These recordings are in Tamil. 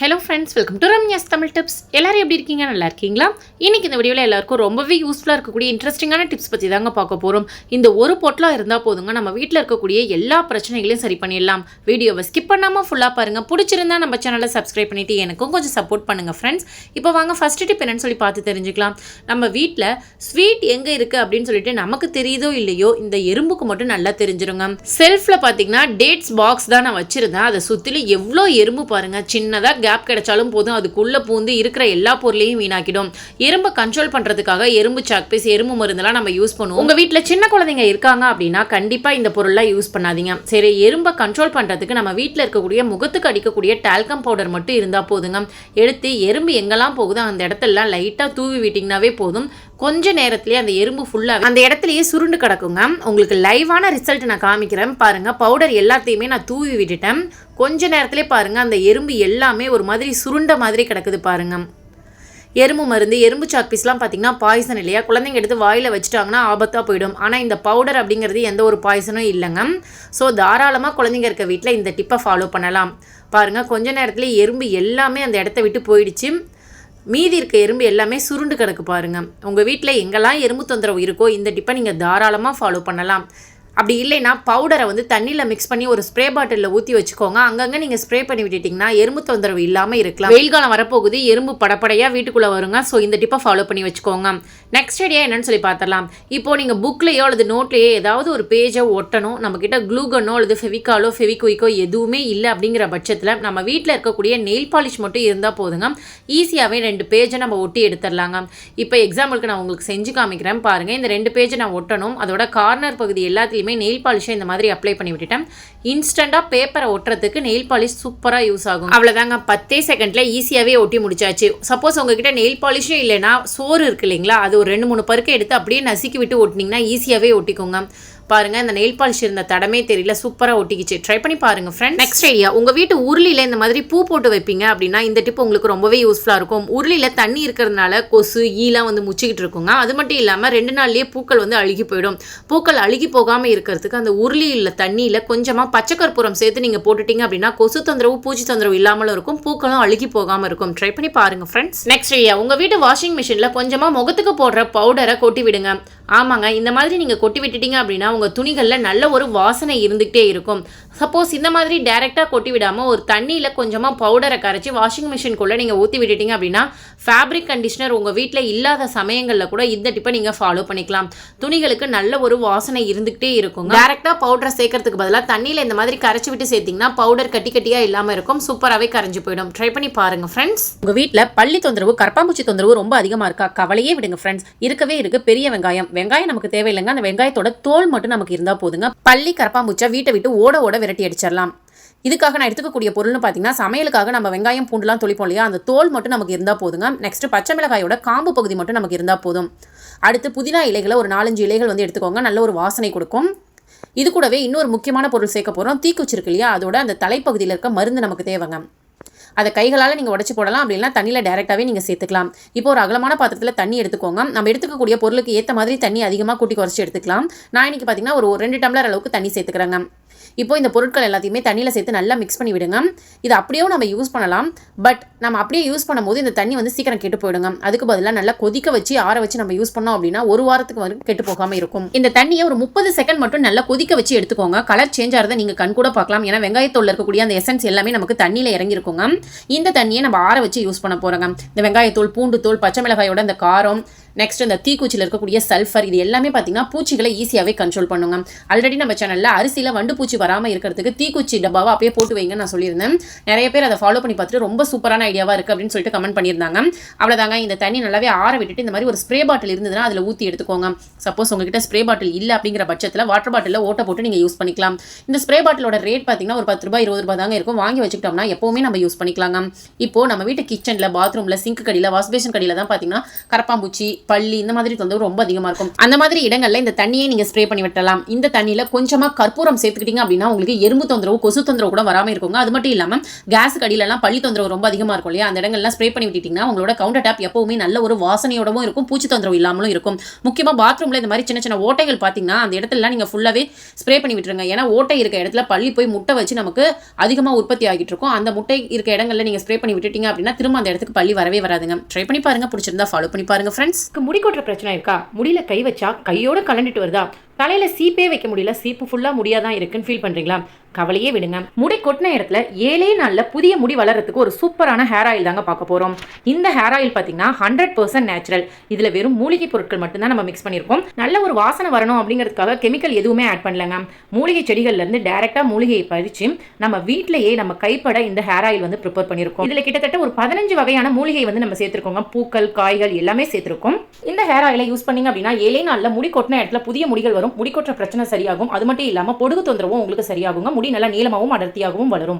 Hello friends, welcome to Ramya's Tamil tips. எல்லாரும் எப்படி இருக்கீங்க? நல்லா இருக்கீங்களா? இன்றைக்கி இந்த வீடியோவில் எல்லாருக்கும் ரொம்பவே யூஸ்ஃபுல்லாக இருக்கக்கூடிய இன்ட்ரெஸ்டிங்கான டிப்ஸ் பற்றி தாங்க பார்க்க போகிறோம். இந்த ஒரு பொட்டலாக இருந்தால் போதுங்க, நம்ம வீட்டில் இருக்கக்கூடிய எல்லா பிரச்சனைகளையும் சரி பண்ணிடலாம். வீடியோவை ஸ்கிப் பண்ணாமல் ஃபுல்லாக பாருங்கள். பிடிச்சிருந்தா நம்ம சேனலை சப்ஸ்கிரைப் பண்ணிவிட்டு எனக்கும் கொஞ்சம் சப்போர்ட் பண்ணுங்கள் ஃப்ரெண்ட்ஸ். இப்போ வாங்க ஃபஸ்ட்டு டிப் என்னன்னு சொல்லி பார்த்து தெரிஞ்சுக்கலாம். நம்ம வீட்டில் ஸ்வீட் எங்கே இருக்குது அப்படின்னு சொல்லிட்டு நமக்கு தெரியுதோ இல்லையோ, இந்த எறும்புக்கு மட்டும் நல்லா தெரிஞ்சிருங்க. செல்ஃபில் பார்த்தீங்கன்னா டேட்ஸ் பாக்ஸ் தான் நான் வச்சுருந்தேன். அதை சுற்றிலும் எவ்வளோ எறும்பு பாருங்கள். சின்னதாக கேப் கிடைச்சாலும் போதும், அதுக்குள்ளே பூந்து இருக்கிற எல்லா பொருளையும் வீணாக்கிடும். எறும்பை கண்ட்ரோல் பண்ணுறதுக்காக எறும்பு சாக்பீஸ், எறும்பு மருந்தெல்லாம் நம்ம யூஸ் பண்ணுவோம். உங்கள் வீட்டில் சின்ன குழந்தைங்க இருக்காங்க அப்படின்னா கண்டிப்பாக இந்த பொருள்லாம் யூஸ் பண்ணாதீங்க. சரி, எறும்பை கண்ட்ரோல் பண்ணுறதுக்கு நம்ம வீட்டில் இருக்கக்கூடிய முகத்துக்கு அடிக்கக்கூடிய டால்கம் பவுடர் மட்டும் இருந்தால் போதுங்க. எடுத்து எறும்பு எங்கெல்லாம் போகுதோ அந்த இடத்துலலாம் லைட்டாக தூவி விட்டிங்கனாவே போதும். கொஞ்ச நேரத்திலேயே அந்த எறும்பு ஃபுல்லாக அந்த இடத்துலையே சுருண்டு கிடக்குங்க. உங்களுக்கு லைவான ரிசல்ட் நான் காமிக்கிறேன் பாருங்கள். பவுடர் எல்லாத்தையுமே நான் தூவி விட்டுட்டேன். கொஞ்ச நேரத்திலே பாருங்கள், அந்த எறும்பு எல்லாமே ஒரு மாதிரி சுருண்ட மாதிரி கிடக்குது பாருங்கள். எறும்பு மருந்து, எறும்பு சாக்பீஸ்லாம் பார்த்தீங்கன்னா பாய்சன் இல்லையா? குழந்தைங்க எடுத்து வாயில் வச்சுட்டாங்கன்னா ஆபத்தாக போயிடும். ஆனால் இந்த பவுடர் அப்படிங்கிறது எந்த ஒரு பாய்சனும் இல்லைங்க. ஸோ தாராளமாக குழந்தைங்க இருக்க வீட்டில் இந்த டிப்பை ஃபாலோ பண்ணலாம். பாருங்கள், கொஞ்ச நேரத்துலேயே எறும்பு எல்லாமே அந்த இடத்த விட்டு போயிடுச்சு. மீதி இருக்க எறும்பு எல்லாமே சுருண்டு கிடக்கு பாருங்கள். உங்கள் வீட்டில் எங்கெல்லாம் எறும்பு தொந்தரவு இருக்கோ இந்த டிப்பை நீங்கள் தாராளமாக ஃபாலோ பண்ணலாம். அப்படி இல்லைன்னா பவுடரை தண்ணியில் மிக்ஸ் பண்ணி ஒரு ஸ்ப்ரே பாட்டிலில் ஊற்றி வச்சுக்கோங்க. அங்கங்கே நீங்கள் ஸ்ப்ரே பண்ணி விட்டுட்டிங்கன்னா எறும்பு தொந்தரவு இல்லாமல் இருக்கலாம். வெயில் காலம் வரப்போகுது, எறும்பு படப்படையாக வீட்டுக்குள்ளே வருங்க. ஸோ இந்த டிப்பை ஃபாலோ பண்ணி வச்சுக்கோங்க. நெக்ஸ்ட் ஐடியா என்னன்னு சொல்லி பார்த்துடலாம். இப்போது நீங்கள் புக்லேயோ அல்லது நோட்லேயோ ஏதாவது ஒரு பேஜை ஒட்டணும். நம்மக்கிட்ட க்ளூகனோ அல்லது ஃபெவிகாலோ ஃபெவிக்விக்கோ எதுவுமே இல்லை அப்படிங்கிற பட்சத்தில் நம்ம வீட்டில் இருக்கக்கூடிய நெயில் பாலிஷ் மட்டும் இருந்தால் போதுங்க. ஈஸியாகவே 2 பேஜை நம்ம ஒட்டி எடுத்துடலாங்க. இப்போ எக்ஸாம்பிளுக்கு நான் உங்களுக்கு செஞ்சு காமிக்கிறேன் பாருங்கள். இந்த 2 பேஜை நான் ஒட்டணும். அதோட கார்னர் பகுதி எல்லாத்தையும் நெயில் பாலிஷை இந்த மாதிரி அப்ளை பண்ணி விட்டுட்டேன். இன்ஸ்டண்டாக பேப்பரை ஒட்டுறதுக்கு நெயில் பாலிஷ் சூப்பராக யூஸ் ஆகும். அவ்வளோதாங்க, 10 செகண்டில் ஈஸியாகவே ஒட்டி முடிச்சாச்சு. சப்போஸ் உங்ககிட்ட நெயில் பாலிஷும் இல்லைன்னா சோறு இருக்கு இல்லைங்களா, அது ஒரு 2-3 பருக்கை எடுத்து அப்படியே நசுக்கி விட்டு ஒட்டினீங்கன்னா ஈஸியாகவே ஒட்டிக்கோங்க. பாருங்கள், இந்த நெயில் பாலிஷ் இருந்த தடமே தெரியல, சூப்பராக ஒட்டிக்கிச்சு. ட்ரை பண்ணி பாருங்கள் ஃப்ரெண்ட். நெக்ஸ்ட் ஐடியா, உங்கள் வீட்டு உருளியில் இந்த மாதிரி பூ போட்டு வைப்பீங்க அப்படின்னா இந்த டிப் உங்களுக்கு ரொம்பவே யூஸ்ஃபுல்லாக இருக்கும். உருளியில் தண்ணி இருக்கிறதுனால கொசு ஈலாம் முச்சிக்கிட்டு இருக்குங்க. அது மட்டும் இல்லாமல் 2 நாள்லேயே பூக்கள் அழுகி போயிடும். பூக்கள் அழுகி போகாமல் இருக்கிறதுக்கு அந்த உருளியில் தண்ணியில் கொஞ்சமாக பச்சை கற்பூரம் சேர்த்து நீங்கள் போட்டுட்டீங்க அப்படின்னா கொசு தொந்தரவு, பூச்சி தொந்தரவு இல்லாமலும் இருக்கும், பூக்களும் அழுகி போகாமல் இருக்கும். ட்ரை பண்ணி பாருங்கள் ஃப்ரெண்ட்ஸ். நெக்ஸ்ட் ஐடியா, உங்கள் வீட்டு வாஷிங் மிஷினில் கொஞ்சமாக முகத்துக்கு போடுற பவுடரை கொட்டி விடுங்க. ஆமாங்க, இந்த மாதிரி நீங்கள் கொட்டி விட்டுட்டீங்க அப்படின்னா உங்கள் துணிகளில் நல்ல ஒரு வாசனை இருந்துகிட்டே இருக்கும். சப்போஸ் இந்த மாதிரி டைரெக்டாக கொட்டி விடாமல் ஒரு தண்ணியில் கொஞ்சமாக பவுடரை கரைச்சி வாஷிங் மிஷின்குள்ளே நீங்கள் ஊற்றி விட்டுட்டீங்க அப்படின்னா ஃபேப்ரிக் கண்டிஷனர் உங்கள் வீட்டில் இல்லாத சமயங்களில் கூட இந்த டிப்பை நீங்கள் ஃபாலோ பண்ணிக்கலாம். துணிகளுக்கு நல்ல ஒரு வாசனை இருந்துகிட்டே இருக்கும். டைரெக்டாக பவுடரை சேர்க்கறதுக்கு பதிலாக தண்ணியில் இந்த மாதிரி கரைச்சி விட்டு சேர்த்திங்கன்னா பவுடர் கட்டி கட்டியாக இல்லாமல் இருக்கும், சூப்பராகவே கரைஞ்சி போயிடும். ட்ரை பண்ணி பாருங்கள் ஃப்ரெண்ட்ஸ். உங்கள் வீட்டில் பள்ளி தொந்தரவு, கரப்பாம்பூச்சி தொந்தரவு ரொம்ப அதிகமாக இருக்கா? கவலையே விடுங்க ஃப்ரெண்ட்ஸ். இருக்கவே இருக்குது பெரிய வெங்காயம். வெங்காயம் நமக்கு தேவையில்லைங்க, அந்த வெங்காயத்தோட தோல் மட்டும் நமக்கு இருந்தால் போதுங்க. பள்ளி கரப்பாம்பூச்சை வீட்டை விட்டு ஓட விரட்டி அடிச்சிடலாம். இதுக்காக நான் எடுத்துக்கக்கூடிய பொருள்னு பார்த்தீங்கன்னா, சமையலுக்காக நம்ம வெங்காயம் பூண்டுலாம் தொளிப்போம் இல்லையா, அந்த தோல் மட்டும் நமக்கு இருந்தால் போதுங்க. நெக்ஸ்ட் பச்சை மிளகாயோட காம்பு பகுதி மட்டும் நமக்கு இருந்தால் போதும். அடுத்து புதினா இலைகளை ஒரு 4-5 இலைகள் எடுத்துக்கோங்க, நல்ல ஒரு வாசனை கொடுக்கும். இது கூடவே இன்னொரு முக்கியமான பொருள் சேர்க்க போகிறோம். தீக்குச்சி இருக்கு இல்லையா, அதோட அந்த தலைப்பகுதியில் இருக்க மருந்து நமக்கு தேவைங்க. அதை கைகளால் நீங்கள் உடச்சி போடலாம், அப்படி இல்லைனா தண்ணியில் டேரெக்டாகவே நீங்கள் சேர்த்துக்கலாம். இப்போ ஒரு அகலமான பாத்திரத்தில் தண்ணி எடுத்துக்கோங்க. நம்ம எடுத்துக்கக்கூடிய பொருளுக்கு ஏற்ற மாதிரி தண்ணி அதிகமாக கூட்டி குறைச்சி எடுத்துக்கலாம். நான் இன்றைக்கி பார்த்தீங்கன்னா ஒரு 2 டம்ளர் அளவுக்கு தண்ணி சேர்த்துக்கிறேங்க. இப்போ இந்த பொருட்கள் எல்லாத்தையுமே தண்ணியில் சேர்த்து நல்லா மிக்ஸ் பண்ணி விடுங்க. இது அப்படியே நம்ம யூஸ் பண்ணலாம். பட் நம்ம அப்படியே யூஸ் பண்ணும்போது இந்த தண்ணி சீக்கிரம் கெட்டு போயிடுங்க. அதுக்கு பதிலாக நல்லா கொதிக்க வச்சு ஆற வச்சு நம்ம யூஸ் பண்ணோம் அப்படின்னா 1 வாரத்துக்கு கெட்டு போகாமல் இருக்கும். இந்த தண்ணியை ஒரு 30 செகண்ட் மட்டும் நல்லா கொதிக்க வச்சு எடுத்துக்கோங்க. கலர் சேஞ்ச் ஆகிறத நீங்கள் கண் கூட பார்க்கலாம். ஏன்னா வெங்காயத்தோல் இருக்கக்கூடிய அந்த எசன்ஸ் எல்லாமே நமக்கு தண்ணியில் இறங்கியிருக்குங்க. இந்த தண்ணியை நம்ம ஆற வச்சு யூஸ் பண்ண போகிறோங்க. இந்த வெங்காயத்தோல், பூண்டு தோல், பச்சை மிளகாயோட இந்த காரம், நெக்ஸ்ட் இந்த தீக்குச்சியில் இருக்கக்கூடிய சல்ஃபர், இது எல்லாமே பார்த்தீங்கன்னா பூச்சிகளை ஈஸியாகவே கண்ட்ரோல் பண்ணுங்க. ஆல்ரெடி நம்ம சேனலில் அரிசியில் வண்டு பூச்சி வராமல் இருக்கிறதுக்கு தீக்குச்சி டப்பாவை அப்படியே போட்டு வைங்க நான் சொல்லியிருந்தேன். நிறைய பேர் அதை ஃபாலோ பண்ணி பார்த்துட்டு ரொம்ப சூப்பரான ஐடியாவாக இருக்குது அப்படின்னு சொல்லிட்டு கமெண்ட் பண்ணியிருந்தாங்க. அவ்வளோதாங்க, இந்த தண்ணி நல்லாவே ஆற விட்டுட்டு இந்த மாதிரி ஒரு ஸ்ப்ரே பாட்டில் இருந்ததுன்னா அதில் ஊற்றி எடுத்துக்கோங்க. சப்போஸ் உங்ககிட்ட ஸ்ப்ரே பாட்டில் இல்லை அப்படிங்கிற பட்சத்தில் வாட்டர் பாட்டிலில் ஓட்ட போட்டு நீங்கள் யூஸ் பண்ணிக்கலாம். இந்த ஸ்ப்ரே பாட்டிலோட ரேட் பார்த்தீங்கன்னா ஒரு 10 ரூபாய் 20 ரூபாய் தாங்க இருக்கும். வாங்கி வச்சுக்கிட்டோம்னா எப்போவுமே நம்ம யூஸ் பண்ணிக்கலாங்க. இப்போது நம்ம வீட்டு கிச்சனில், பாத்ரூமில், சிங்க் கடியில், வாஷ்பேஷன் கடியில் தான் பார்த்தீங்கன்னா கரப்பாம்பூச்சி, பள்ளி இந்த மாதிரி தொந்தரவு ரொம்ப அதிகமாக இருக்கும். அந்த மாதிரி இடங்களில் இந்த தண்ணியை நீங்கள் ஸ்ப்ரே பண்ணி விட்டலாம். இந்த தண்ணியில் கொஞ்சமாக கற்பூரம் சேர்த்துக்கிட்டீங்க அப்படின்னா உங்களுக்கு எறும்பு தொந்தரவு, கொசு தொந்தரவு கூட வராமல் இருக்குங்க. அது மட்டும் இல்லாமல் கேஸ் கடியிலலாம் பள்ளி தொந்தரவு ரொம்ப அதிகமாக இருக்கும் இல்லையா, அந்த இடங்கள்லாம் ஸ்ப்ரே பண்ணி விட்டீங்கன்னா உங்களோட கவுண்டர் டாப் எப்பவுமே நல்ல ஒரு வாசனையோடவும் இருக்கும், பூச்சி தொந்தரவு இல்லாமலும் இருக்கும். முக்கியமாக பாத்ரூமில் இந்த மாதிரி சின்ன சின்ன ஓட்டைகள் பார்த்தீங்கன்னா அந்த இடத்துலலாம் நீங்கள் ஃபுல்லாகவே ஸ்ப்ரே பண்ணி விட்டுருங்க. ஏன்னா ஓட்டை இருக்க இடத்துல பள்ளி போய் முட்டை வச்சு நமக்கு அதிகமாக உற்பத்தி ஆகிட்டு இருக்கும். அந்த முட்டை இருக்க இடங்கள்ல நீங்கள் ஸ்ப்ரே பண்ணி விட்டுட்டீங்க அப்படின்னா திரும்ப அந்த இடத்துக்கு பள்ளி வரவே வராதுங்க. ட்ரை பண்ணி பாருங்க, பிடிச்சிருந்தா ஃபாலோ பண்ணி பாருங்க ஃப்ரெண்ட்ஸ். முடி கொட்டுற பிரச்சனை இருக்கா? முடியல கை வச்சா கையோட கலண்டுட்டு வருதா? தலையில் சீப்பே வைக்க முடியல, சீப்பு ஃபுல்லாக முடியாதான் இருக்குன்னு ஃபீல் பண்ணுறீங்களா? கவலையே விடுங்க. முடி கொட்டின இடத்துல 7 நாளில் புதிய முடி வளர்றதுக்கு ஒரு சூப்பரான ஹேர் ஆயில் தாங்க பார்க்க போகிறோம். இந்த ஹேர் ஆயில் பார்த்தீங்கன்னா 100% நேச்சுரல். இதில் வெறும் மூலிகை பொருட்கள் மட்டும்தான் நம்ம மிக்ஸ் பண்ணியிருக்கோம். நல்ல ஒரு வாசனை வரணும் அப்படிங்கிறதுக்காக கெமிக்கல் எதுவுமே ஆட் பண்ணலங்க. மூலிகை செடிகள்லேருந்து டேரெக்டாக மூலிகையை பறித்து நம்ம வீட்டிலேயே நம்ம கைப்பட இந்த ஹேர் ஆயில் வந்து ப்ரிப்பேர் பண்ணியிருக்கோம். இதில் கிட்டத்தட்ட ஒரு 15 வகையான மூலிகை வந்து நம்ம சேர்த்துருக்கோங்க. பூக்கள், காய்கள் எல்லாமே சேர்த்துருக்கோம். இந்த ஹேர் ஆயிலை யூஸ் பண்ணிங்க அப்படின்னா 7 நாளில் முடி கொட்டின இடத்துல புதிய முடிகள் வரும். முடி கொட்டுற பிரச்சனை சரியாகும். அது மட்டும் இல்லாமல் பொடுகு தொந்தரவும் உங்களுக்கு சரியாகுங்க. முடி நல்லா நீளமாகவும் அடர்த்தியாகவும் வளரும்.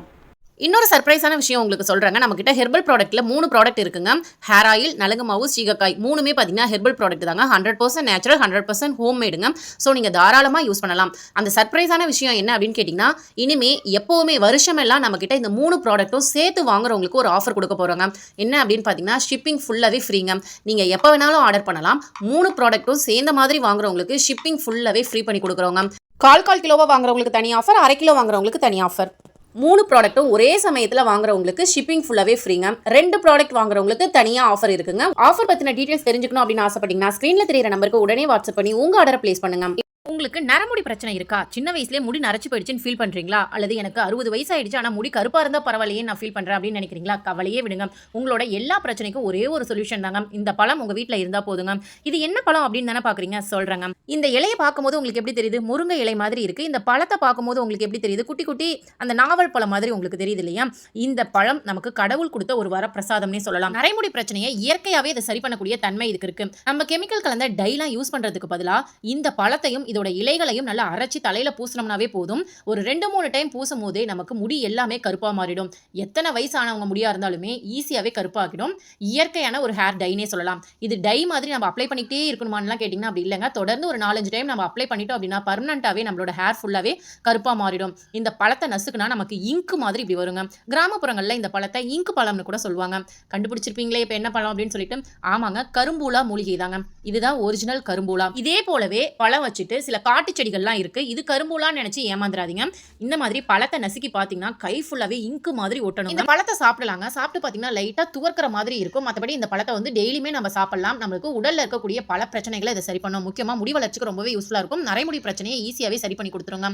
இன்னொரு சர்ப்ரைஸான விஷயம் உங்களுக்கு சொல்கிறாங்க. நம்மக்கிட்ட ஹெர்பல் ப்ராடக்ட்டில் 3 ப்ராடக்ட் இருக்குங்க. ஹேர் ஆயில், நலங்கு மாவு, சீகக்காய் மூணுமே பார்த்தீங்கன்னா ஹெர்பல் ப்ராடக்ட் தாங்க. 100% நேச்சுரல், 100% ஹோம் மேடுங்க. ஸோ நீங்கள் தாராளமாக யூஸ் பண்ணலாம். அந்த சர்ப்ரைஸான விஷயம் என்ன அப்படின்னு கேட்டிங்கன்னா, இனிமே எப்போவுமே வருஷமெல்லாம் நம்மக்கிட்ட இந்த 3 ப்ராடக்ட்டும் சேர்த்து வாங்குறவங்களுக்கு ஒரு ஆஃபர் கொடுக்க போகிறோங்க. என்ன அப்படின்னு பார்த்தீங்கன்னா, ஷிப்பிங் ஃபுல்லாகவே ஃப்ரீங்க. நீங்கள் எப்போ வேணாலும் ஆர்டர் பண்ணலாம். 3 ப்ராடக்ட்டும் சேர்ந்த மாதிரி வாங்குறவங்களுக்கு ஷிப்பிங் ஃபுல்லாகவே ஃப்ரீ பண்ணி கொடுக்குறோங்க. 1/4 கிலோவாக வாங்குறவங்களுக்கு தனி ஆஃபர், 1/2 கிலோ வாங்குறவங்களுக்கு தனி ஆஃபர். 3 ப்ராடக்ட்டும் ஒரே சமயத்தில் வாங்குறவங்களுக்கு ஷிப்பிங் ஃபுல்லாகவே ஃப்ரீங்க. 2 ப்ராடக்ட் வாங்குறவங்களுக்கு தனியாக ஆஃபர் இருக்குங்க. ஆஃபர் பற்றின டீட்டெயில்ஸ் தெரிஞ்சுக்கணும் அப்படின்னு ஆசைப்பட்டீங்கன்னா ஸ்க்ரீனில் தெரியிற நம்பருக்கு உடனே வாட்ஸ்அப் பண்ணி உங்கள் ஆர்டரை ப்ளேஸ் பண்ணுங்க. உங்களுக்கு நரமுடி பிரச்சனை இருக்கா? சின்ன வயசுலேயே முடி நரைச்சு போயிடுச்சுன்னு ஃபீல் பண்ணுறீங்களா? அல்லது எனக்கு 60 வயசு ஆயிடுச்சு ஆனால் முடி கருப்பாக இருந்தால் பரவாயில்லையே நான் ஃபீல் பண்ணுறேன் அப்படின்னு நினைக்கிறீங்களா? கவலையே விடுங்க. உங்களோட எல்லா பிரச்சனைக்கும் ஒரே ஒரு சொல்யூஷன் தாங்க. இந்த பழம் உங்கள் வீட்டில் இருந்தால் போதுங்க. இது என்ன பழம் அப்படின்னு தானே பார்க்குறீங்க? சொல்கிறேங்க. இந்த இலையை பார்க்கும்போது உங்களுக்கு எப்படி தெரியுது? முருங்கை இலை மாதிரி இருக்குது. இந்த பழத்தை பார்க்கும்போது உங்களுக்கு எப்படி தெரியுது? குட்டி குட்டி அந்த நாவல் பழம் மாதிரி உங்களுக்கு தெரியுது இல்லையா? இந்த பழம் நமக்கு கடவுள் கொடுத்த ஒரு வரப்பிரசாதம்னே சொல்லலாம். நரைமுடி பிரச்சனையை இயற்கையாகவே இதை சரி பண்ணக்கூடிய தன்மை இதுக்கு இருக்கு. நம்ம கெமிக்கல் கலந்த டைலாம் யூஸ் பண்ணுறதுக்கு பதிலாக இந்த பழத்தையும் இதோட இலைகளையும் நல்லா அரைச்சி தலையில பூசணும்னாவே போதும். ஒரு 2-3 டைம் பூசும் போதே நமக்கு முடி எல்லாமே கருப்பா மாறிடும். எத்தனை வயசானவங்க முடியா இருந்தாலுமே ஈஸியாவே கருப்பாக்கிடும். இயற்கையான ஒரு ஹேர் டைனே சொல்லலாம். இது டை மாதிரி நம்ம அப்ளை பண்ணிக்கிட்டே இருக்கணுமான்லாம் கேட்டிங்கன்னா அப்படி இல்லைங்க. தொடர்ந்து ஒரு 4-5 டைம் நம்ம அப்ளை பண்ணிட்டோம் அப்படின்னா பர்மனண்டாவே நம்மளோட ஹேர் ஃபுல்லாவே கருப்பா மாறிடும். இந்த பழத்தை நசுக்குனா நமக்கு இங்கு மாதிரி இப்படி வருங்க. கிராமப்புறங்களில் இந்த பழத்தை இங்கு பழம்னு கூட சொல்லுவாங்க. கண்டுபிடிச்சிருப்பீங்களே இப்போ என்ன பழம் அப்படின்னு சொல்லிட்டு? ஆமாங்க, கரும்பூலா மூலிகை தாங்க. இதுதான் ஒரிஜினல் கரும்பூலா. இதே போலவே பழம் வச்சுட்டு சில காட்டு செடிகள்லாம் இருக்கு. இது கரும்பூலான்னு நினைச்சு ஏமாந்துராதீங்க. இந்த மாதிரி பழத்தை நசுக்கி பார்த்தீங்கன்னா கை ஃபுல்லாவே இங்கு மாதிரி ஒட்டணும். இந்த பழத்தை சாப்பிடலாங்க. சாப்பிட்டு பார்த்தீங்கன்னா லைட்டா துவர்க்கிற மாதிரி இருக்கும். மற்றபடி இந்த பழத்தை வந்து டெய்லியுமே நம்ம சாப்பிடலாம். நம்மளுக்கு உடல்ல இருக்கக்கூடிய பல பிரச்சனைகளை இதை சரி பண்ணும். முக்கியமா முடி வளர்ச்சிக்கு ரொம்பவே யூஸ்ஃபுல்லா இருக்கும். நரைமுடி பிரச்சனையை ஈஸியாவே சரி பண்ணி கொடுத்துருங்க.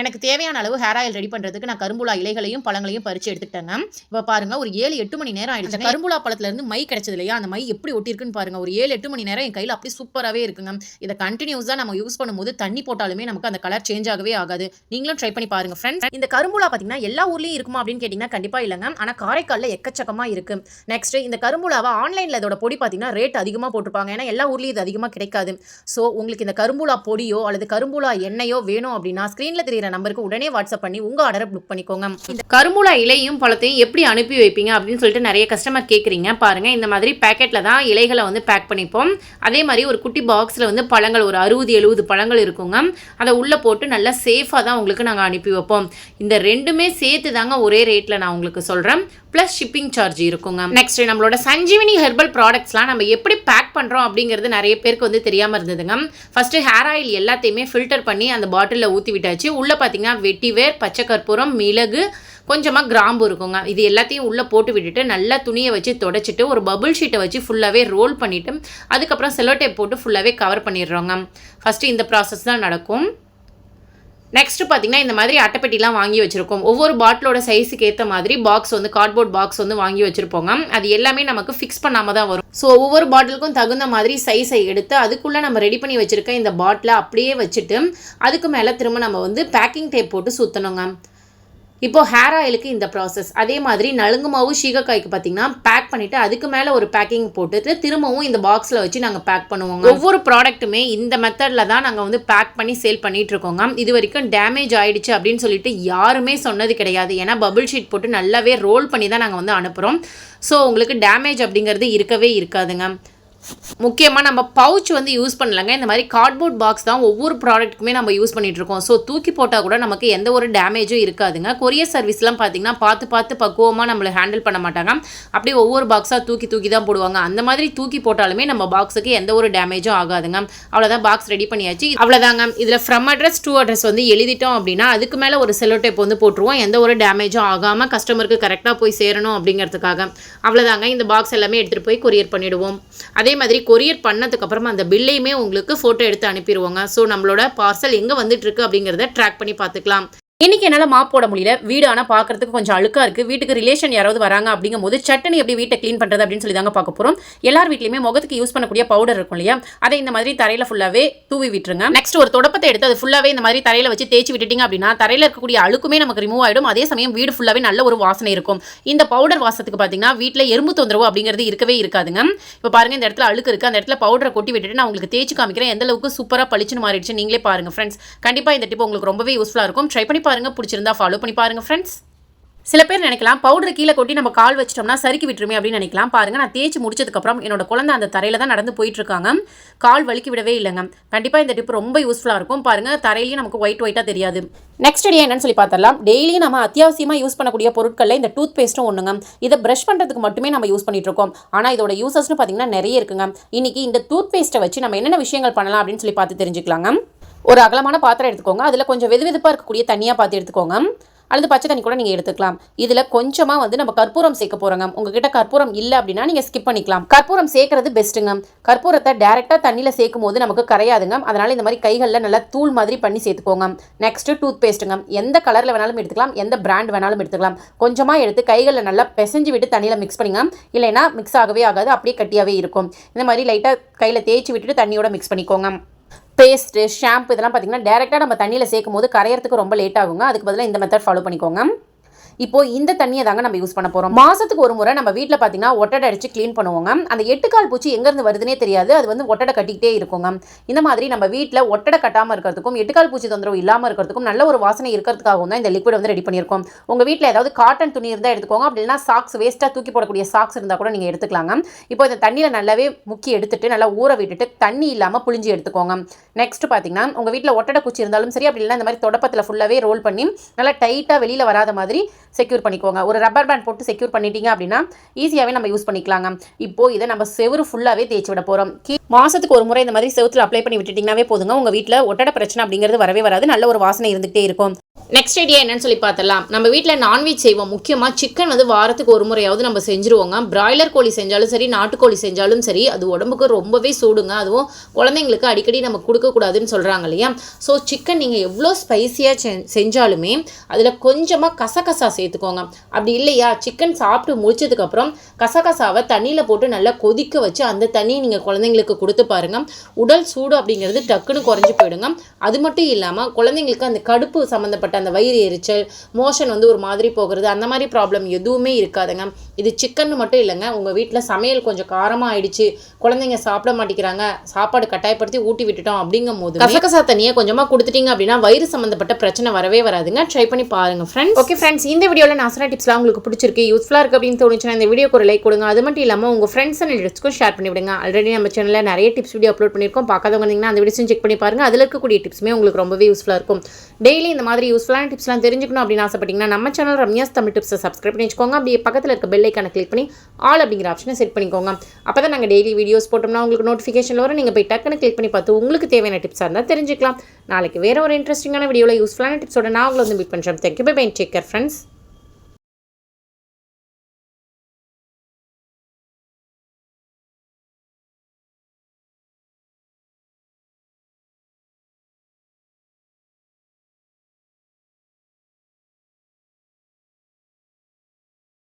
எனக்கு தேவையான அளவு ஹேர் ஆயில் ரெடி பண்றதுக்கு நான் கரும்பூலா இலைகளையும் பழங்களையும் பறிச்சு எடுத்துக்கிட்டேங்க. இப்போ பாருங்க, ஒரு 7-8 மணி நேரம் ஆயிடுச்சு. கரும்பூலா பழத்துல இருந்து மை கிடைச்சது இல்லையா? அந்த மை எப்படி ஒட்டிருக்குன்னு பாருங்க. ஒரு 7-8 மணி நேரம் என் கையில அப்படியே சூப்பராகவே இருக்குங்க. இதை கண்டினியூஸா நம்ம யூஸ் பண்ணும்போது தண்ணி போட்டாலுமே நமக்கு அந்த கலர் சேஞ்ச் ஆகவே ஆகாது. நீங்களும் ட்ரை பண்ணி பாருங்க ஃப்ரெண்ட்ஸ். இந்த கரும்பூலா பார்த்தீங்கன்னா எல்லா ஊர்லயும் இருக்குமா அப்படின்னு கேட்டிங்கன்னா கண்டிப்பா இல்லைங்க. ஆனால் காரைக்காலில் எக்கச்சக்கமா இருக்கு. நெக்ஸ்ட், இந்த கரும்பூலாவை ஆன்லைனில் இதோட பொடி பார்த்தீங்கன்னா ரேட் அதிகமாக போட்டிருப்பாங்க. ஏன்னா எல்லா ஊர்லேயும் இது அதிகமாக கிடைக்காது. ஸோ உங்களுக்கு இந்த கரும்பூலா பொடியோ அல்லது கரும்பூலா எண்ணெயோ வேணும் அப்படின்னா ஸ்க்ரீனில் தெரியிற நம்பருக்கு உடனே வாட்ஸ்அப் பண்ணி உங்கள் ஆர்டரை புக் பண்ணிக்கோங்க. இந்த கரும்பூலா இலையும் பழத்தையும் எப்படி அனுப்பி வைப்பீங்க அப்படின்னு சொல்லிட்டு நிறைய கஸ்டமர் கேட்குறீங்க. பாருங்க, இந்த மாதிரி பேக்கெட்டில் தான் இலைகளை வந்து பேக் பண்ணிப்போம். அதே மாதிரி ஒரு குட்டி பாக்ஸில் வந்து பழங்கள் ஒரு 60-70 பழங்கள் இருக்குங்க. அதை உள்ளே போட்டு நல்லா சேஃபாக தான் உங்களுக்கு நாங்கள் அனுப்பி வைப்போம். இந்த ரெண்டுமே சேர்த்து தாங்க ஒரே ரேட்டில் நான் உங்களுக்கு சொல்கிறேன். ப்ளஸ் ஷிப்பிங் சார்ஜ் இருக்குங்க. நெக்ஸ்ட், நம்மளோட சஞ்சீவினி ஹெர்பல் ப்ராடக்ட்ஸ்லாம் நம்ம எப்படி பேக் பண்ணுறோம் அப்படிங்கிறது நிறைய பேருக்கு வந்து தெரியாமல் இருந்ததுங்க. ஃபஸ்ட்டு ஹேர் ஆயில் எல்லாத்தையுமே ஃபில்டர் பண்ணி அந்த பாட்டிலில் ஊற்றி விட்டாச்சு. உள்ளே பார்த்தீங்கன்னா வெட்டிவேர், பச்சை கற்பூரம், மிளகு, கொஞ்சமாக கிராம்பு இருக்குங்க. இது எல்லாத்தையும் உள்ளே போட்டு விட்டுட்டு நல்லா துணியை வச்சு தொடச்சிட்டு ஒரு பபுள் ஷீட்டை வச்சு ஃபுல்லாகவே ரோல் பண்ணிவிட்டு அதுக்கப்புறம் செல்லோ டேப் போட்டு ஃபுல்லாகவே கவர் பண்ணிடுறோங்க. ஃபஸ்ட்டு இந்த ப்ராசஸ் தான் நடக்கும். நெக்ஸ்ட்டு பார்த்தீங்கன்னா இந்த மாதிரி அட்டைப்பெட்டிலாம் வாங்கி வச்சுருக்கோம். ஒவ்வொரு பாட்டிலோட சைஸுக்கு ஏற்ற மாதிரி பாக்ஸ் வந்து கார்ட்போர்ட் பாக்ஸ் வந்து வாங்கி வச்சுருப்போங்க. அது எல்லாமே நமக்கு ஃபிக்ஸ் பண்ணாமல் தான் வரும். ஸோ ஒவ்வொரு பாட்டிலுக்கும் தகுந்த மாதிரி சைஸை எடுத்து அதுக்குள்ளே நம்ம ரெடி பண்ணி வச்சுருக்க இந்த பாட்டிலை அப்படியே வச்சுட்டு அதுக்கு மேலே திரும்ப நம்ம வந்து பேக்கிங் டேப் போட்டு சுற்றணுங்க. இப்போது ஹேர் ஆயிலுக்கு இந்த ப்ராசஸ். அதே மாதிரி நலுங்கு மாவு, சீகக்காய்க்கு பார்த்தீங்கன்னா பேக் பண்ணிவிட்டு அதுக்கு மேலே ஒரு பேக்கிங் போட்டுட்டு திரும்பவும் இந்த பாக்ஸில் வச்சு நாங்கள் பேக் பண்ணுவோம். ஒவ்வொரு ப்ராடக்ட்டுமே இந்த மெத்தடில் தான் நாங்கள் வந்து பேக் பண்ணி சேல் பண்ணிகிட்டு இருக்கோங்க. இது வரைக்கும் டேமேஜ் ஆகிடுச்சு அப்படின்னு சொல்லிட்டு யாருமே சொன்னது கிடையாது. ஏன்னா பபுள் ஷீட் போட்டு நல்லாவே ரோல் பண்ணி தான் நாங்கள் வந்து அனுப்புகிறோம். ஸோ உங்களுக்கு டேமேஜ் அப்படிங்கிறது இருக்கவே இருக்காதுங்க. முக்கியமாக நம்ம பவுச் வந்து யூஸ் பண்ணலங்க. இந்த மாதிரி கார்ட்போர்ட் பாக்ஸ் தான் ஒவ்வொரு ப்ராடக்ட்டுக்குமே நம்ம யூஸ் பண்ணிகிட்ருக்கோம். ஸோ தூக்கி போட்டால் கூட நமக்கு எந்த ஒரு டேமேஜும் இருக்காதுங்க. கொரியர் சர்வீஸ்லாம் பார்த்திங்கன்னா பார்த்து பக்குவமாக நம்மளை ஹேண்டில் பண்ண மாட்டாங்க. அப்படியே ஒவ்வொரு பாக்ஸாக தூக்கி தான் போடுவாங்க. அந்த மாதிரி தூக்கி போட்டாலுமே நம்ம பாக்ஸுக்கு எந்த ஒரு டேமேஜும் ஆகாதுங்க. அவ்வளோதான், பாக்ஸ் ரெடி பண்ணியாச்சு. அவ்வளோதாங்க. இதில் ஃப்ரம் அட்ரஸ் டு அட்ரஸ் வந்து எழுதிட்டோம் அப்படின்னா அதுக்கு மேலே ஒரு செல்லோ டேப் வந்து போட்டுருவோம். எந்த ஒரு டேமேஜும் ஆகாமல் கஸ்டமருக்கு கரெக்டாக போய் சேரணும் அப்படிங்கிறதுக்காக. அவ்வளோதாங்க. இந்த பாக்ஸ் எல்லாமே எடுத்துகிட்டு போய் கொரியர் பண்ணிவிடுவோம். அதே மாதிரி கொரியர் பண்ணதுக்கப்புறமா அந்த பில்லையுமே உங்களுக்கு ஃபோட்டோ எடுத்து அனுப்பிடுவோங்க. ஸோ நம்மளோட பார்சல் எங்கே வந்துட்டுருக்கு அப்படிங்கிறத ட்ராக் பண்ணி பார்த்துக்கலாம். இன்றைக்கி என்னால் மாப் போட முடியல. வீடு ஆனால் பார்க்குறதுக்கு கொஞ்சம் அழுக்காக இருக்குது. வீட்டுக்கு ரிலேஷன் யாராவது வராங்க அப்படிங்கும் போது சட்டனி எப்படி வீட்டை க்ளீன் பண்ணுறது அப்படின்னு சொல்லி தாங்க பார்க்க போகிறோம். எல்லார் வீட்லையுமே முகத்துக்கு யூஸ் பண்ணக்கூடிய பவுடர் இருக்கும் இல்லையா, அதை இந்த மாதிரி தரையில் ஃபுல்லாகவே தூவி விட்டுருங்க. நெக்ஸ்ட் ஒரு தொடப்பத்தை எடுத்து அது ஃபுல்லாகவே இந்த மாதிரி தரையில் வச்சு தேய்ச்சி விட்டுட்டிங்க அப்படின்னா தரையில் இருக்கக்கூடிய அழுக்குமே நமக்கு ரிமூவ் ஆகிடும். அதே சமயம் வீடு ஃபுல்லாகவே நல்ல ஒரு வாசனை இருக்கும். இந்த பவுடர் வாசத்துக்கு பார்த்தீங்கன்னா வீட்டில் எறும்பு தொந்தரவு அப்படிங்கிறது இருக்கவே இருக்காதுங்க. இப்போ பாருங்கள், இந்த இடத்துல அழுக்கு இருக்குது. அந்த இடத்துல பவுடரை கொட்டி விட்டுட்டு நான் உங்களுக்கு தேய்ச்சி காமிக்கிறேன். எந்த அளவுக்கு சூப்பராக பளிச்சுன்னு மாறிடுச்சு நீங்களே பாருங்கள் ஃப்ரெண்ட்ஸ். கண்டிப்பாக இந்த டிப் உங்களுக்கு ரொம்பவே யூஸ்ஃபுல்லாக இருக்கும். ட்ரை பண்ணி பாருங்கள். பிடிச்சிருந்தா ஃபாலோ பண்ணி பாருங்க ஃப்ரெண்ட்ஸ். சில பேர் நினைக்கலாம் பவுடர் கீழே கொட்டி நம்ம கால் வச்சிட்டோம்னா சறுக்கி விட்டுருமே அப்படின்னு நினைக்கலாம். பாருங்க, நான் தேய்ச்சி முடிச்சதுக்கப்புறம் என்னோட குழந்தை அந்த தரையில தான் நடந்து போயிட்டு இருக்காங்க. கால் வலிக்கி விடவே இல்லைங்க. கண்டிப்பாக இந்த டிப் ரொம்ப யூஸ்ஃபுல்லாக இருக்கும். பாருங்க, தரையிலையும் நமக்கு ஒயிட்டாக தெரியாது. நெக்ஸ்ட் ஐடியா என்னன்னு சொல்லி பார்த்தரலாம். டெய்லியும் நம்ம அத்தியாவசியமாக யூஸ் பண்ணக்கூடிய பொருட்களில் இந்த டூத் பேஸ்ட்டும் ஒன்றுங்க. இதை ப்ரஷ் பண்ணுறதுக்கு மட்டுமே நம்ம யூஸ் பண்ணிட்டு இருக்கோம். ஆனால் இதோட யூசஸ்னு பார்த்தீங்கன்னா நிறைய இருக்குங்க. இன்னைக்கு இந்த டூத் பேஸ்ட்டை வச்சு நம்ம என்னென்ன விஷயங்கள் பண்ணலாம் அப்படின்னு சொல்லி பார்த்து தெரிஞ்சுக்கலாங்க. ஒரு அகலமான பாத்திரம் எடுத்துக்கோங்க. அதில் கொஞ்சம் வெதுவெதுப்பாக இருக்கக்கூடிய தண்ணியாக பார்த்து எடுத்துக்கோங்க. அல்லது பச்சை தண்ணி கூட நீங்கள் எடுத்துக்கலாம். இதில் கொஞ்சமாக வந்து நம்ம கற்பூரம் சேர்க்க போகிறோங்க. உங்ககிட்ட கற்பூரம் இல்லை அப்படின்னா நீங்கள் ஸ்கிப் பண்ணிக்கலாம். கற்பூரம் சேர்க்கறது பெஸ்ட்டுங்க. கற்பூரத்தை டேரெக்டாக தண்ணியில் சேர்க்கும் போது நமக்கு கரையாதுங்க. அதனால் இந்த மாதிரி கைகளில் நல்லா தூள் மாதிரி பண்ணி சேர்த்துக்கோங்க. நெக்ஸ்ட்டு டூத் பேஸ்ட்டுங்க. எந்த கலரில் வேணாலும் எடுத்துக்கலாம், எந்த பிராண்ட் வேணாலும் எடுத்துக்கலாம். கொஞ்சமாக எடுத்து கைகளில் நல்லா பிசைஞ்சு விட்டு தண்ணியில் மிக்ஸ் பண்ணிங்க. இல்லைன்னா மிக்ஸ் ஆகவே ஆகாது, அப்படியே கட்டியாகவே இருக்கும். இந்த மாதிரி லைட்டாக கையில் தேய்ச்சி விட்டுட்டு தண்ணியோட மிக்ஸ் பண்ணிக்கோங்க. பேஸ்ட்டு, ஷாம்பு இதெல்லாம் பார்த்தீங்கன்னா டேரெக்டாக நம்ம தண்ணியில் சேர்க்கும் போது கரையறதுக்கு ரொம்ப லேட் ஆகுங்க. அதுக்கு பதிலாக இந்த மெத்தட் ஃபாலோ பண்ணிக்கோங்க. இப்போ இந்த தண்ணியை தாங்க நம்ம யூஸ் பண்ண போகிறோம். மாதத்துக்கு ஒரு முறை நம்ம வீட்டில் பார்த்தீங்கன்னா ஒட்டடை அடித்து க்ளீன் பண்ணுவோங்க. அந்த 8 கால் பூச்சி எங்கேருந்து வருதுன்னே தெரியாது. அது வந்து ஒட்டடை கட்டிக்கிட்டே இருக்குங்க. இந்த மாதிரி நம்ம வீட்டில் ஒட்டடை கட்டாமல் இருக்கிறதுக்கும் 8 கால் பூச்சி தொந்தரவு இல்லாமல் இருக்கிறதுக்கும் நல்ல ஒரு வாசனை இருக்கிறதுக்காகவும் தான் இந்த லிக்விட் வந்து ரெடி பண்ணியிருக்கோம். உங்கள் வீட்டில் ஏதாவது காட்டன் துணி இருந்தால் எடுத்துக்கோங்க. அப்படின்னா சாக்ஸ், வேஸ்ட்டாக தூக்கி போடக்கூடிய சாக்ஸ் இருந்தால் கூட நீங்கள் எடுத்துக்கலாங்க. இப்போ இந்த தண்ணியில் நல்லாவே முக்கி எடுத்துட்டு நல்லா ஊற விட்டுட்டு தண்ணி இல்லாமல் புளிஞ்சு எடுத்துக்கோங்க. நெக்ஸ்ட் பார்த்தீங்கன்னா உங்கள் வீட்டில் ஒட்டடை குச்சி இருந்தாலும் சரி, அப்படி இல்லைனா இந்த மாதிரி தொடப்பத்தில் ஃபுல்லாகவே ரோல் பண்ணி நல்லா டைட்டாக வெளியில் வராத மாதிரி செக்யூர் பண்ணிக்கோங்க. ஒரு ரப்பர் பேண்ட் போட்டு செக்யூர் பண்ணிட்டீங்க அப்படின்னா ஈஸியாகவே நம்ம யூஸ் பண்ணிக்கலாங்க. இப்போ இதை நம்ம செவுரு ஃபுல்லாகவே தேய்ச்சி விட போகிறோம். மாதத்துக்கு ஒரு முறை இந்த மாதிரி செவுத்துல அப்ளை பண்ணி விட்டுட்டிங்கனாவே போதுங்க. உங்கள் வீட்டில் ஒட்டடை பிரச்சனை அப்படிங்கிறது வரவே வராது. நல்ல ஒரு வாசனை இருந்துகிட்டே இருக்கும். நெக்ஸ்ட் ஐடியா என்னன்னு சொல்லி பார்த்தலாம். நம்ம வீட்டில் நான்வெஜ் செய்வோம். முக்கியமாக சிக்கன் வந்து வாரத்துக்கு ஒரு முறையாவது நம்ம செஞ்சுருவோங்க. பிராய்லர் கோழி செஞ்சாலும் சரி, நாட்டுக்கோழி செஞ்சாலும் சரி, அது உடம்புக்கு ரொம்பவே சூடுங்க. அதுவும் குழந்தைங்களுக்கு அடிக்கடி நம்ம கொடுக்கக்கூடாதுன்னு சொல்கிறாங்க இல்லையா. ஸோ சிக்கன் நீங்கள் எவ்வளோ ஸ்பைஸியாக செஞ்சாலுமே அதில் கொஞ்சமாக கசகசா சேர்த்துக்கோங்க. அப்படி இல்லையா, சிக்கன் சாப்பிட்டு முடிச்சதுக்கப்புறம் கசகசாவை தண்ணியில் போட்டு நல்லா கொதிக்க வச்சு அந்த தண்ணியை நீங்கள் குழந்தைங்களுக்கு கொடுத்து பாருங்கள். உடல் சூடு அப்படிங்கிறது டக்குன்னு குறைஞ்சி போயிடுங்க. அது மட்டும் இல்லாமல் குழந்தைங்களுக்கு அந்த கடுப்பு சம்மந்தப்பட்ட அந்த வயிறு எரிச்சல், மோஷன் வந்து ஒரு மாதிரி போகிறது, அந்த மாதிரி ப்ராப்ளம் எதுவுமே இருக்காதுங்க. இது சிக்கன் மட்டும் இல்லைங்க. உங்கள் வீட்டில் சமையல் கொஞ்சம் காரமாக ஆயிடுச்சு, குழந்தைங்க சாப்பிட மாட்டேங்கிறாங்க, சாப்பாடு கட்டாயப்படுத்தி ஊட்டி விட்டுட்டோம் அப்படிங்கும் போது கசகசா தண்ணியை கொஞ்சமாக கொடுத்துட்டீங்க அப்படின்னா வயிறு சம்மந்தப்பட்ட பிரச்சனை வரவே வராதுங்க. ட்ரை பண்ணி பாருங்க ஃப்ரெண்ட்ஸ். ஓகே ஃப்ரெண்ட்ஸ், இந்த வீடியோவில் நான் சொன்ன டிப்ஸ்லாம் உங்களுக்கு பிடிச்சிருக்கு, யூஸ்ஃபுல்லாக இருக்குது அப்படின்னு தோணுச்சுன்னா இந்த வீடியோக்கு ஒரு லைக் கொடுங்க. அது மட்டும் இல்லாமல் உங்கள் ஃப்ரெண்ட்ஸ் அண்ட் ரிலேட்டிவ்ஸ்க்கும் ஷேர் பண்ணி விடுங்க. ஆல்ரெடி நம்ம சேனலில் நிறைய டிப்ஸ் வீடியோ அப்லோட் பண்ணியிருக்கோம். பார்க்காதவங்க இருந்தீங்கன்னா அந்த வீடியோஸும் செக் பண்ணி பாருங்கள். அதில் இருக்கக்கூடிய டிப்ஸுமே உங்களுக்கு ரொம்பவே யூஸ்ஃபுல்லாக இருக்கும். டெய்லி இந்த மாதிரி யூஸ்ஃபுல்லான டிப்ஸ்லாம் தெரிஞ்சுக்கணும் அப்படின்னு ஆசைப்பட்டீங்கன்னா நம்ம சேனல் ரம்யாஸ் தமிழ் டிப்ஸை சப்ஸ்கிரைப் பண்ணி வச்சுக்கோங்க. அப்படியே பக்கத்தில் இருக்க பெல் ஐக்கானை கிளிக் பண்ணி ஆல் அப்படிங்கிற ஆப்ஷனை செட் பண்ணிக்கோங்க. அப்போ தான் நாங்கள் டெய்லி வீடியோஸ் போட்டோம்னா உங்களுக்கு நோட்டிஃபிகேஷன் வரும். நீங்கள் போய் டக்குன்னு கிளிக் பண்ணி பார்த்து உங்களுக்கு தேவையான டிப்ஸாக இருந்தால் தெரிஞ்சுக்கலாம். நாளைக்கு வேறு ஒரு இன்ட்ரெஸ்டிங்கான வீடியோவில் யூஸ்ஃபுல்லான டிப்ஸோட நான் உங்களை வந்து மீட் பண்ணுறேன். Thank you, bye bye, take care friends.